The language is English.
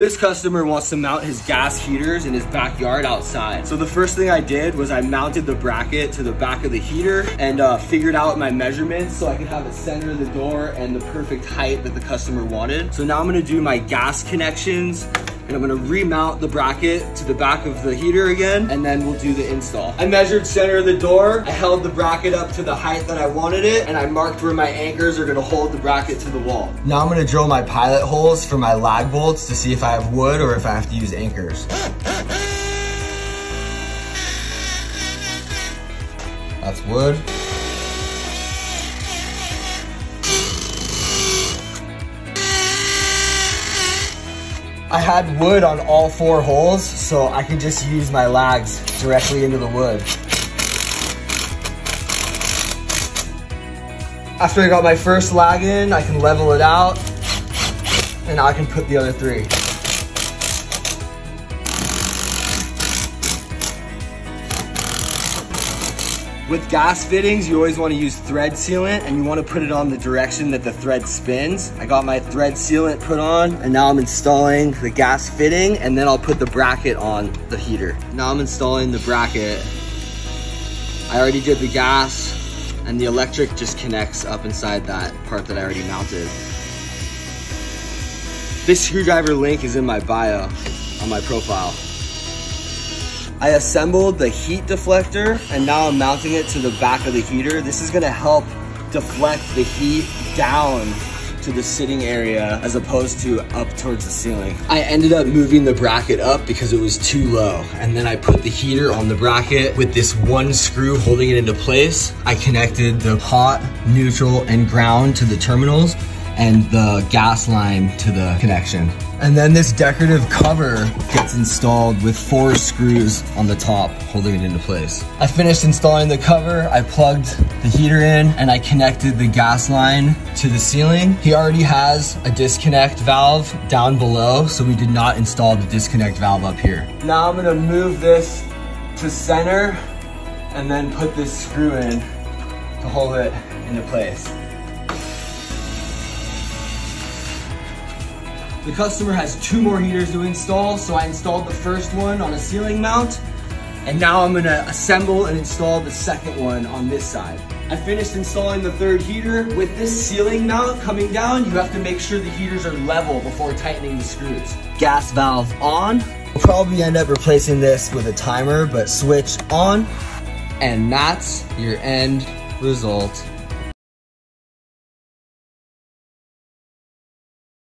This customer wants to mount his gas heaters in his backyard outside. So the first thing I did was I mounted the bracket to the back of the heater and figured out my measurements so I could have it center of the door and the perfect height that the customer wanted. So now I'm gonna do my gas connections and I'm gonna remount the bracket to the back of the heater again, and then we'll do the install. I measured center of the door, I held the bracket up to the height that I wanted it, and I marked where my anchors are gonna hold the bracket to the wall. Now I'm gonna drill my pilot holes for my lag bolts to see if I have wood or if I have to use anchors. That's wood. I had wood on all 4 holes, so I could just use my lags directly into the wood. After I got my first lag in, I can level it out, and now I can put the other 3. With gas fittings, you always want to use thread sealant and you want to put it on the direction that the thread spins. I got my thread sealant put on and now I'm installing the gas fitting, and then I'll put the bracket on the heater. Now I'm installing the bracket. I already did the gas and the electric just connects up inside that part that I already mounted. This screwdriver link is in my bio on my profile. I assembled the heat deflector and now I'm mounting it to the back of the heater. This is gonna help deflect the heat down to the sitting area as opposed to up towards the ceiling. I ended up moving the bracket up because it was too low, and then I put the heater on the bracket with this one screw holding it into place. I connected the hot, neutral, and ground to the terminals and the gas line to the connection. And then this decorative cover gets installed with 4 screws on the top, holding it into place. I finished installing the cover, I plugged the heater in, and I connected the gas line to the ceiling. He already has a disconnect valve down below, so we did not install the disconnect valve up here. Now I'm gonna move this to center and then put this screw in to hold it into place. The customer has 2 more heaters to install, so I installed the first one on a ceiling mount, and now I'm gonna assemble and install the second one on this side. I finished installing the 3rd heater. With this ceiling mount coming down, you have to make sure the heaters are level before tightening the screws. Gas valve on. We'll probably end up replacing this with a timer, but switch on, and that's your end result.